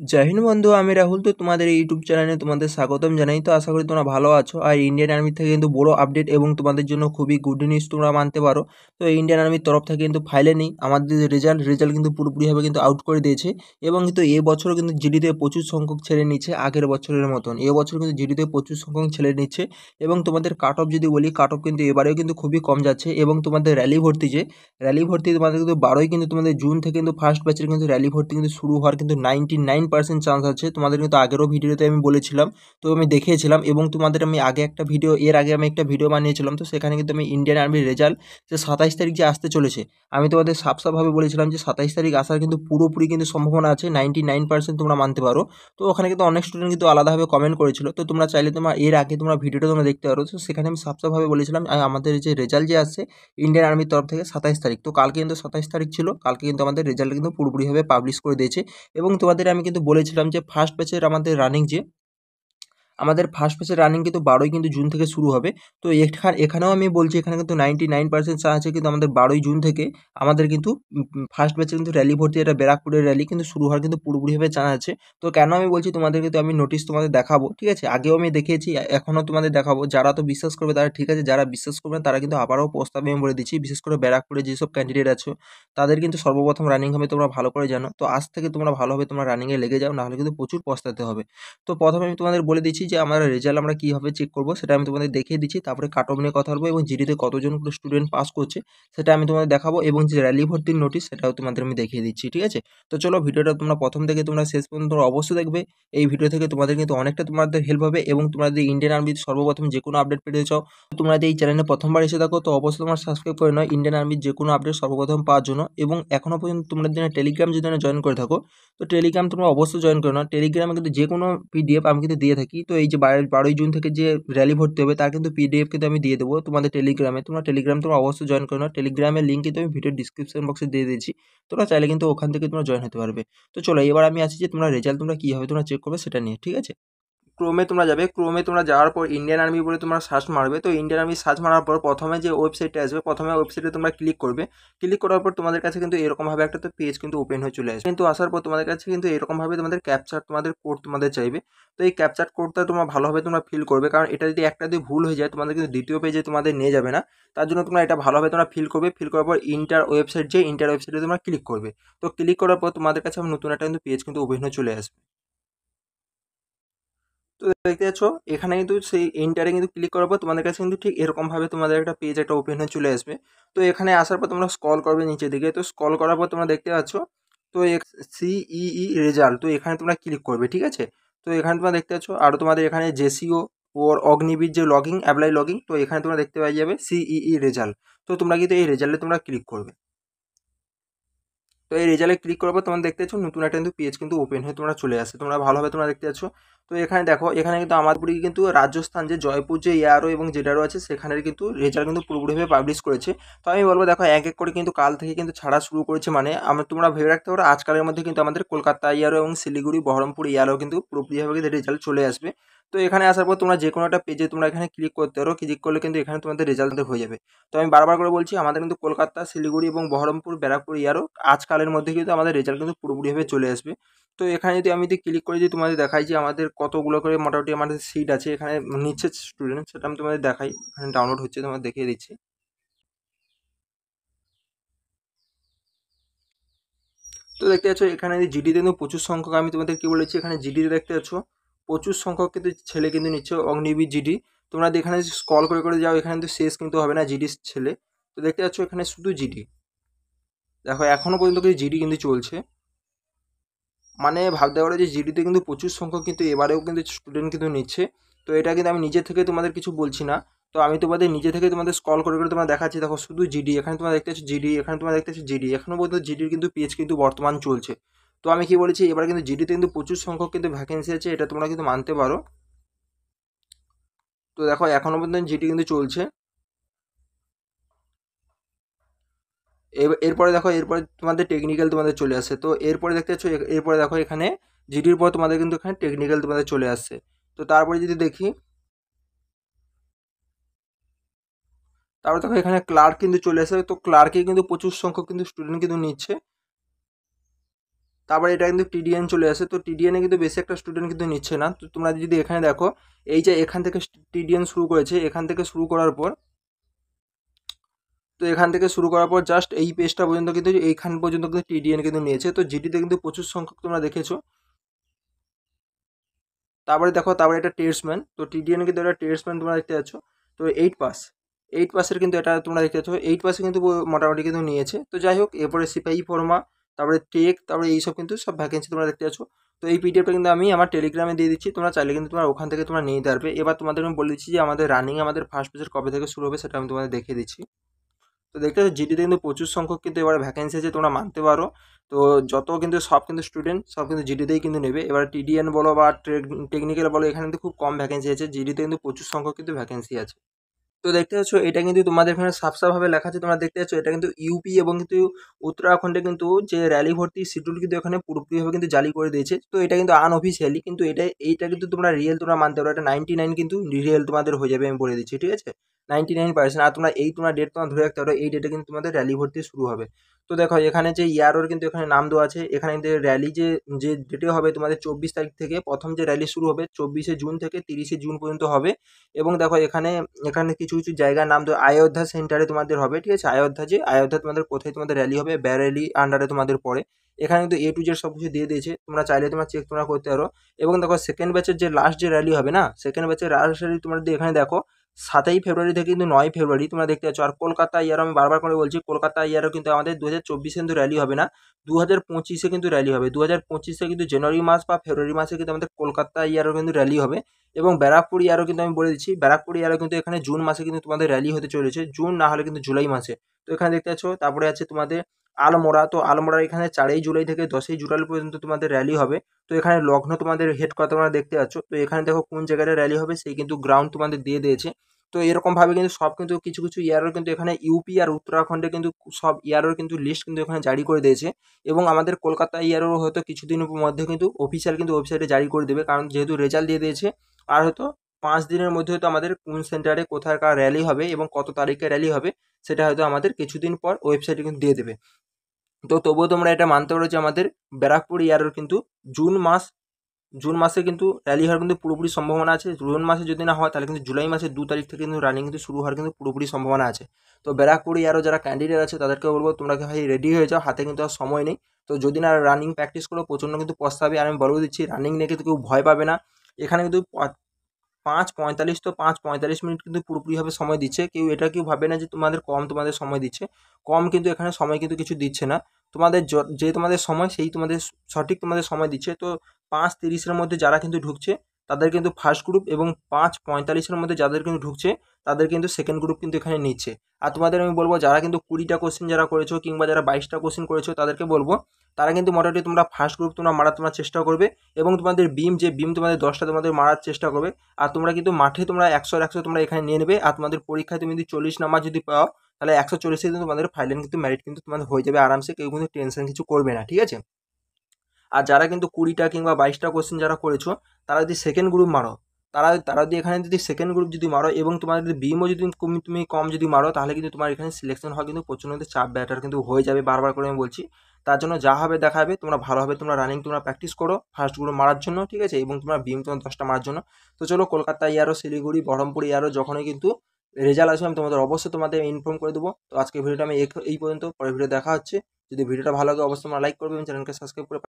জয় হিন্দ বন্ধু, আমি রাহুল। তো তোমাদের এই ইউটিউব চ্যানেলে তোমাদের স্বাগতম জানাই। তো আশা করি তোমরা ভালো আছো। আর ইন্ডিয়ান আর্মি থেকে কিন্তু বড় আপডেট এবং তোমাদের জন্য খুবই গুড নিউজ তোমরা মানতে পারো। তো ইন্ডিয়ান আর্মির তরফ থেকে কিন্তু ফাইলে নেই আমাদের রেজাল্ট কিন্তু পুরোপুরিভাবে কিন্তু আউট করে দিয়েছে। এবং কিন্তু এবছরও কিন্তু জিডিতে প্রচুর সংখ্যক ছেলে নিচ্ছে আগের বছরের মতন। এবছর কিন্তু জিডিতে প্রচুর সংখ্যক ছেলে নিচ্ছে। এবং তোমাদের কাট অফ যদি বলি, কাট অফ কিন্তু এবারেও কিন্তু খুবই কম যাচ্ছে। এবং তোমাদের র্যালি ভর্তি তোমাদের কিন্তু 12ই কিন্তু তোমাদের জুন থেকে কিন্তু ফার্স্ট ব্যাচের কিন্তু র্যালি ভর্তি কিন্তু শুরু হওয়ার কিন্তু 99% চান্স আছে। তোমাদের কিন্তু আগেরও ভিডিওতে আমি বলেছিলাম, তো আমি দেখিয়েছিলাম। এবং তোমাদের আমি এর আগে আমি একটা ভিডিও বানিয়েছিলাম। তো সেখানে কিন্তু আমি ইন্ডিয়ান আর্মির রেজাল্ট যে 27 তারিখ যে আসতে চলেছে, আমি তোমাদের সাফভাবে বলেছিলাম যে 27 তারিখ আসার কিন্তু পুরোপুরি কিন্তু সম্ভাবনা আছে, 99% তোমরা মানতে পারো। তো ওখানে কিন্তু অনেক স্টুডেন্ট কিন্তু আলাদাভাবে কমেন্ট করেছিল। তো তোমরা চাইলে এর আগে তোমরা ভিডিওটা তোমরা দেখতে পারো। তো সেখানে আমি সাফভাবে বলেছিলাম আমাদের যে রেজাল্ট যে আসছে ইন্ডিয়ান আর্মির তরফ থেকে 27 তারিখ। তো কালকে কিন্তু 27 তারিখ ছিল। কালকে কিন্তু আমাদের রেজাল্ট কিন্তু পুরোপুরিভাবে পাবলিশ করে দিয়েছে। এবং তোমাদের আমি কিন্তু বলেছিলাম যে ফার্স্ট ব্যাচের আমাদের ফার্স্ট ব্যাচের রানিং কিন্তু 12ই কিন্তু জুন থেকে শুরু হবে। তো এখানেও আমি বলছি, এখানে কিন্তু 99% চান্স আছে কিন্তু আমাদের 12ই জুন থেকে আমাদের কিন্তু ফার্স্ট ব্যাচে কিন্তু র্যালি ভর্তি, এটা ব্যারাকপুরের র্যালি কিন্তু শুরু হওয়ার কিন্তু পুরোপুরিভাবে চান্স আছে। তো কেন আমি বলছি তোমাদেরকে, তো আমি নোটিশ তোমাদের দেখাবো, ঠিক আছে? আগেও আমি দেখিয়েছি, এখনও তোমাদের দেখাবো। যারা তো বিশ্বাস করবে তারা ঠিক আছে, যারা বিশ্বাস করবে না তারা কিন্তু আবারও প্রস্তাবে আমি বলে দিচ্ছি। বিশেষ করে ব্যারাকপুরে যেসব ক্যান্ডিডেট আছো তাদের কিন্তু সর্বপ্রথম রানিং হবে, তোমরা ভালো করে জানো। তো আজ থেকে তোমরা ভালোভাবে তোমরা রানিংয়ে লেগে যাও, নাহলে কিন্তু প্রচুর পস্তাতে হবে। তো প্রথমে আমি তোমাদের বলে দিচ্ছি যে আমার রেজাল্ট আমরা কীভাবে চেক করবো সেটা আমি তোমাদের দেখিয়ে দিচ্ছি। তারপরে কাট অফ নিয়ে কথা বলবো এবং জিডিতে কতজন স্টুডেন্ট পাস করছে সেটা আমি তোমাদের দেখাবো। এবং যে র্যালি ভর্তির নোটিশ সেটাও তোমাদের আমি দেখিয়ে দিচ্ছি, ঠিক আছে? তো চলো, ভিডিওটা তোমরা প্রথম থেকে তোমরা শেষ পর্যন্ত তোমরা অবশ্যই দেখবে। এই ভিডিও থেকে তোমাদের কিন্তু অনেকটা তোমাদের হেল্প হবে। এবং তোমরা যদি ইন্ডিয়ান আর্মির সর্বপ্রথম যে কোনো আপডেট পেতে চাও, তোমরা যদি এই চ্যানেলে প্রথমবার এসে থাকো, তো অবশ্যই তোমার সাবস্ক্রাইব করে নাও ইন্ডিয়ান আর্মির যে কোনো আপডেট সর্বপ্রথম পাওয়ার জন্য। এবং এখনও পর্যন্ত তোমরা যদি টেলিগ্রাম যদি জয়েন করে থাকো, তো টেলিগ্রাম তোমরা অবশ্যই জয়েন করে নাও। টেলিগ্রামে কিন্তু যে কোনো পিডিএফ আমি কিন্তু দিয়ে থাকি। তো এই যে 12ই জুন থেকে যে র্যালি ভর্তি হবে তার কিন্তু পিডিএফ কিন্তু আমি দিয়ে দেবো তোমাদের টেলিগ্রামে। তোমরা অবশ্যই জয়েন করে নাও। টেলিগ্রামের লিঙ্ক কিন্তু আমি ভিডিও ডিসক্রিপশন বক্সে দিয়ে দিয়েছি। তোমরা চাইলে কিন্তু ওখান থেকে তোমরা জয়েন হতে পারবে। তো চলো, এবার আমি আছি যে তোমরা রেজাল্ট তোমরা কীভাবে তোমরা চেক করবে সেটা নিয়ে, ঠিক আছে? ক্রোমে তোমরা যাবে। ক্রোমে তোমরা যাওয়ার পর ইন্ডিয়ান আর্মি বলে তোমরা সার্চ মারবে। তো ইন্ডিয়ান আর্মি সার্চ মারার পর প্রথমে যে ওয়েবসাইটটা আসবে, প্রথমে ওয়েবসাইটে তোমরা ক্লিক করবে। ক্লিক করার পর তোমাদের কাছে কিন্তু এরকমভাবে একটা তো পেজ কিন্তু ওপেন হয়ে চলে আসবে। কিন্তু আসার পর তোমাদের কাছে কিন্তু এরকমভাবে তোমাদের ক্যাপচার তোমাদের কোড তোমাদের চাইবে। তো এই ক্যাপচার কোডটা তোমরা ভালোভাবে তোমরা ফিল করবে, কারণ এটা যদি একটা দিয়ে ভুল হয়ে যায় তোমাদের কিন্তু দ্বিতীয় পেজে তোমাদের নিয়ে যাবে না। তার জন্য তোমরা এটা ভালোভাবে তোমরা ফিল করবে। ফিল করার পর ইন্টার ওয়েবসাইটে তোমরা ক্লিক করবে। তো ক্লিক করার পর তোমাদের কাছে নতুন একটা কিন্তু পেজ কিন্তু ওপেন হয়ে চলে আসবে। তো দেখতে পাচ্ছ এখানে কিন্তু সেই এন্টারে কিন্তু ক্লিক করার পর তোমাদের কাছে কিন্তু ঠিক এরকমভাবে তোমাদের একটা পেজ একটা ওপেন হয়ে চলে আসবে। তো এখানে আসার পর তোমরা স্ক্রল করবে নিচের দিকে। তো স্ক্রল করার পর তোমরা দেখতে পাচ্ছ তো সিইই রেজাল্ট, তো এখানে তোমরা ক্লিক করবে, ঠিক আছে? তো এখানে তোমরা দেখতে পাচ্ছ আরও তোমাদের এখানে জেসিও ওর অগ্নিবীর যে অ্যাপ্লাই লগিং, তো এখানে তোমরা দেখতে পাই যাবে সিইই রেজাল্ট। তো তোমরা কিন্তু এই রেজাল্টে তোমরা ক্লিক করবে। তো এই রেজাল্টে ক্লিক করার পর তোমরা দেখতে পাচ্ছ নতুন একটা কিন্তু পেজ কিন্তু ওপেন হয়ে তোমরা চলে আসে। তোমরা ভালোভাবে তোমরা দেখতে পাচ্ছ। তো এখানে দেখো, এখানে কিন্তু আমাদের কিন্তু রাজস্থান যে জয়পুর যে এআরও এবং জেডারও আছে সেখানের কিন্তু রেজাল্ট কিন্তু পুরোপুরিভাবে পাবলিশ করেছে। তো আমি বলবো দেখো, এক এক করে কিন্তু কাল থেকে কিন্তু ছাড়া শুরু করেছে। মানে তোমরা ভেবে রাখতে পারো আজকালের মধ্যে কিন্তু আমাদের কলকাতা এআরও এবং শিলিগুড়ি বহরমপুর এআরও কিন্তু পুরোপুরিভাবে কিন্তু রেজাল্ট চলে আসবে। তো এখানে আসার পর তোমরা যে কোনো একটা পেজে তোমরা এখানে ক্লিক করতে পারো। ক্লিক করলে কিন্তু এখানে তোমাদের রেজাল্ট হয়ে যাবে। তো আমি বারবার করে বলছি, আমাদের কিন্তু কলকাতা, শিলিগুড়ি এবং বহরমপুর, ব্যারাকপুর এআরও আজকালের মধ্যে কিন্তু আমাদের রেজাল্ট কিন্তু পুরোপুরিভাবে চলে আসবে। তো এখানে যদি আমি ক্লিক করে যদি তোমাদের দেখাই যে আমাদের কতগুলো করে মোটামুটি আমাদের সিট আছে এখানে নিচ্ছে স্টুডেন্ট, সেটা আমি তোমাদের দেখাই। এখানে ডাউনলোড হচ্ছে, তোমাদের দেখিয়ে দিচ্ছি। তো দেখতে পাচ্ছ এখানে জিডিতে কিন্তু প্রচুর সংখ্যক, আমি তোমাদের কি বলেছি, এখানে জিডিতে দেখতে পাচ্ছ প্রচুর সংখ্যক কিন্তু ছেলে কিন্তু নিচ্ছে অগ্নিবীর জিডি। তোমরা এখানে স্ক্রল করে করে যাও, এখানে কিন্তু শেষ কিন্তু হবে না জিডির ছেলে। তো দেখতে পাচ্ছ এখানে শুধু জিডি। দেখো এখনো পর্যন্ত কিন্তু জিডি কিন্তু চলছে। মানে ভাবতে পারো যে জিডিতে কিন্তু প্রচুর সংখ্যক কিন্তু এবারেও কিন্তু স্টুডেন্ট কিন্তু নিচ্ছে। তো এটা কিন্তু আমি নিজে থেকে তোমাদের কিছু বলছি না। তো আমি তোমাদের নিজে থেকে তোমাদের স্ক্রল করে করে তোমার দেখাচ্ছি। দেখো শুধু জিডি, এখানে তোমরা দেখতে পাচ্ছ জিডি, এখানে তোমরা দেখতে পাচ্ছ জিডি, এখনো পর্যন্ত জিডির কিন্তু পেজ কিন্তু বর্তমান চলছে। তো আমি কি বলেছি, এবার কিন্তু জিডিতে কিন্তু প্রচুর সংখ্যক কিন্তু ভ্যাকেন্সি আছে, এটা তোমরা কিন্তু মানতে পারো। তো দেখো এখনো পর্যন্ত জিডি কিন্তু চলছে। এরপরে দেখো, এরপরে তোমাদের টেকনিক্যাল তোমাদের চলে আসছে। তো এরপরে দেখতে পাচ্ছ এরপরে দেখো এখানে জিডির পর তোমাদের কিন্তু এখানে টেকনিক্যাল তোমাদের চলে আসছে। তো তারপরে যদি দেখি, তারপর দেখো এখানে ক্লার্ক কিন্তু চলে আসে। তো ক্লার্কে কিন্তু প্রচুর সংখ্যক কিন্তু স্টুডেন্ট কিন্তু নিচ্ছে। তারপরে এটা কিন্তু টিডিএন চলে আসে। তো টিডিএনে কিন্তু বেশি একটা স্টুডেন্ট কিন্তু নিচ্ছে না। তো তোমরা যদি এখানে দেখো, এই যে এখান থেকে টিডিএন শুরু করেছে, এখান থেকে শুরু করার পর, তো এখান থেকে শুরু করার পর জাস্ট এই পেজটা পর্যন্ত কিন্তু এইখান পর্যন্ত কিন্তু টিডিএন কিন্তু নিয়েছে। তো জিডিতে কিন্তু প্রচুর সংখ্যক তোমরা দেখেছো। তারপরে দেখো, তারপরে এটা টেস্টম্যান। তো টিডিএন কিন্তু এটা টেস্টম্যান তোমরা দেখতে পাচ্ছ। তো 8 পাসের কিন্তু এটা তোমরা দেখতে পাচ্ছ, 8 পাসে কিন্তু মোটামুটি কিন্তু নিয়েছে। তো যাই হোক, এরপরে সিপাহি ফর্মা, তারপরে টেক, তারপরে এইসব কিন্তু সব ভ্যাকেন্সি তোমরা দেখতে পাচ্ছ। তো এই পিডিএফটা কিন্তু আমি আমার টেলিগ্রামে দিয়ে দিচ্ছি, তোমরা চাইলে কিন্তু তোমরা ওখান থেকে তোমরা নিয়ে নিতে পারবে। এবার তোমাদের আমি বলে দিচ্ছি যে আমাদের রানিং আমাদের ফার্স্ট পেজের কবে থেকে শুরু হবে সেটা আমি তোমাদের দেখিয়ে দিচ্ছি। তো দেখতে পাচ্ছ জিডিতে কিন্তু প্রচুর সংখ্যক কিন্তু এবারে ভ্যাকেন্সি আছে, তোমরা মানতে পারো। তো যত কিন্তু সব কিন্তু স্টুডেন্ট সব কিন্তু জিডিতেই কিন্তু নেবে। এবার টিডিএন বলো বা টেকনিক্যাল বলো, এখানে কিন্তু খুব কম ভ্যাকেন্সি আছে, জিডিতে কিন্তু প্রচুর সংখ্যক কিন্তু ভ্যাকেন্সি আছে। তো দেখতে পাচ্ছ এটা কিন্তু তোমাদের এখানে সাফ লেখা আছে, তোমরা দেখতে পাচ্ছ এটা কিন্তু ইউপি এবং কিন্তু উত্তরাখণ্ডে কিন্তু যে র্যালি ভর্তি শিডিউল কিন্তু এখানে পুরোপুরিভাবে কিন্তু জারি করে দিয়েছে। তো এটা কিন্তু আনঅফিসিয়ালি, কিন্তু এইটা কিন্তু তোমরা রিয়েল তোমরা মানতে পারো, এটা 99 কিন্তু রিয়েল তোমাদের হয়ে যাবে, আমি বলে দিচ্ছি, ঠিক আছে? 99%। আর তোমরা ডেট তোমার ধরে রাখতে পারো, এই ডেটে কিন্তু তোমাদের র্যালি ভর্তি শুরু হবে। তো দেখো এখানে যে ইয়ারোর কিন্তু এখানে নাম দেওয়া আছে, এখানে কিন্তু র্যালি যে যে ডেটে হবে তোমাদের 24 তারিখ থেকে প্রথম যে র্যালি শুরু হবে 24শে জুন থেকে 30শে জুন পর্যন্ত হবে। এবং দেখো এখানে এখানে কিছু কিছু জায়গার নাম তো অযোধ্যা সেন্টারে তোমাদের হবে, ঠিক আছে? অযোধ্যা তোমাদের কোথায় তোমাদের র্যালি হবে, ব্যারেলি আন্ডারে তোমাদের পড়ে। এখানে কিন্তু এ টু জেড সব কিছু দিয়ে দিয়েছে, তোমরা চাইলে তোমরা চেক তোমরা করতে পারো। এবং দেখো সেকেন্ড ব্যাচের যে লাস্ট যে র্যালি হবে না, সেকেন্ড ব্যাচের লাস্ট র্যালি তোমরা যদি এখানে দেখো 7ই ফেব্রুয়ারি থেকে কিন্তু 9ই ফেব্রুয়ারি তোমরা দেখতে পাচ্ছ। আর কলকাতা ইয়ারও আমি বারবার করে বলছি, কলকাতা ইয়ারও কিন্তু আমাদের 2024 কিন্তু র্যালি হবে না, 2025 কিন্তু র্যালি হবে। 2025 কিন্তু জানুয়ারি মাস বা ফেব্রুয়ারি মাসে কিন্তু আমাদের কলকাতা ইয়ারও কিন্তু র্যালি হবে। এবং ব্যারাকপুর ইয়ারও কিন্তু আমি বলে দিচ্ছি, ব্যারাকপুর ইয়ারও কিন্তু এখানে জুন মাসে কিন্তু তোমাদের র্যালি হতে চলেছে, জুন না হলে কিন্তু জুলাই মাসে। তো এখানে দেখতে পাচ্ছ। তারপরে আছে তোমাদের আলমোড়া। তো আলমোড়া এখানে 4ই জুলাই থেকে 10ই জুলাই পর্যন্ত তোমাদের র্যালি হবে। তো এখানে লগ্ন তোমাদের হেড কথা তোমরা দেখতে পাচ্ছ। তো এখানে দেখো কোন জায়গাটা র্যালি হবে সেই কিন্তু গ্রাউন্ড তোমাদের দিয়ে দিয়েছে। তো এরকমভাবে কিন্তু সব কিন্তু কিছু কিছু ইয়ারও কিন্তু এখানে ইউপি আর উত্তরাখণ্ডে কিন্তু সব ইয়ারও কিন্তু লিস্ট কিন্তু এখানে জারি করে দিয়েছে। এবং আমাদের কলকাতা ইয়ারও হয়তো কিছুদিনের মধ্যে কিন্তু অফিসিয়াল কিন্তু ওয়েবসাইটে জারি করে দেবে, কারণ যেহেতু রেজাল্ট দিয়ে দিয়েছে। আর হয়তো 5 দিনের মধ্যে হয়তো আমাদের কোন সেন্টারে কোথাকার র্যালি হবে এবং কত তারিখে র্যালি হবে সেটা হয়তো আমাদের কিছুদিন পর ওয়েবসাইটে কিন্তু দিয়ে দেবে। তো তবুও তোমরা এটা মানতে পারো যে আমাদের ব্যারাকপুর ইয়ারের কিন্তু জুন মাসে কিন্তু র্যালি হওয়ার কিন্তু পুরোপুরি সম্ভাবনা আছে। জুন মাসে যদি না হয় তাহলে কিন্তু জুলাই মাসের 2 তারিখ থেকে কিন্তু রানিং কিন্তু শুরু হওয়ার কিন্তু পুরোপুরি সম্ভাবনা আছে। তো ব্যারাকপুর ইয়ারও যারা ক্যান্ডিডেট আছে তাদেরকে বলবো তোমরা ভাই রেডি হয়ে যাও, হাতে কিন্তু আর সময় নেই। তো যদি না রানিং প্র্যাকটিস করো প্রচণ্ড কিন্তু পস্তাবে। আর আমি বলেও দিচ্ছি রানিং নিয়ে কিন্তু কেউ ভয় পাবে না। এখানে কিন্তু 5:45 তো 5:45 কিন্তু পুরোপুরিভাবে সময় দিচ্ছে। কেউ ভাবে না যে তোমাদের সময় দিচ্ছে। কম কিন্তু এখানে সময় কিন্তু কিছু দিচ্ছে না। তোমাদের যে তোমাদের সময় সেই তোমাদের সঠিক তোমাদের সময় দিচ্ছে। তো 5:30-এর মধ্যে যারা কিন্তু ঢুকছে তাদের কিন্তু ফার্স্ট গ্রুপ, এবং 5:45-এর মধ্যে যাদের কিন্তু ঢুকছে তাদের কিন্তু সেকেন্ড গ্রুপ কিন্তু এখানে নিচ্ছে। আর তোমাদের আমি বলবো যারা কিন্তু 20টা কোশ্চেন যারা করেছো কিংবা যারা 22টা কোশ্চেন করেছো তাদেরকে বলবো তারা কিন্তু মোটামুটি তোমরা ফার্স্ট গ্রুপ তোমরা মারার তোমার চেষ্টা করবে। এবং তোমাদের বিম তোমাদের 10টা তোমাদের মারার চেষ্টা করবে। আর তোমরা কিন্তু মাঠে তোমরা 100-100 তোমরা এখানে নিয়ে নেবে। আর তোমাদের পরীক্ষায় তুমি যদি 40 নাম্বার যদি পাও তাহলে 140-এ কিন্তু তোমাদের ফাইনাল কিন্তু মেরিট কিন্তু তোমাদের হয়ে যাবে আরামসে, কেউ কিন্তু টেনশন কিছু করবে না, ঠিক আছে? আর যারা কিন্তু 20টা কিংবা 22টা কোশ্চেন যারা করেছো তারা যদি সেকেন্ড গ্রুপ মারো, তারা যদি এখানে যদি সেকেন্ড গ্রুপ যদি মারো এবং তোমার যদি বিমও যদি তুমি কম যদি মারো তাহলে কিন্তু তোমার এখানে সিলেকশন হওয়া কিন্তু প্রচণ্ড কিন্তু চাপ ব্যাটার কিন্তু হয়ে যাবে, বারবার করে আমি বলছি। তার জন্য যা হবে দেখা হবে, তোমরা ভালোভাবে তোমরা রানিং তোমরা প্র্যাকটিস করো ফার্স্ট গ্রুপ মারার জন্য, ঠিক আছে? এবং তোমরা বিম তোমার 10টা মারার জন্য। তো চলো, কলকাতা ইয়ারও, শিলিগুড়ি, বহরমপুর ইয়ারও যখনই কিন্তু রেজাল্ট আসবে আমি অবশ্যই তোমাদের ইনফর্ম করে দেবো। তো আজকে ভিডিওটা আমি এই পর্যন্ত, পরের ভিডিও দেখা হচ্ছে। যদি ভিডিওটা ভালো লাগে অবশ্যই তোমরা লাইক করবে এবং চ্যানেলকে সাবস্ক্রাইব করে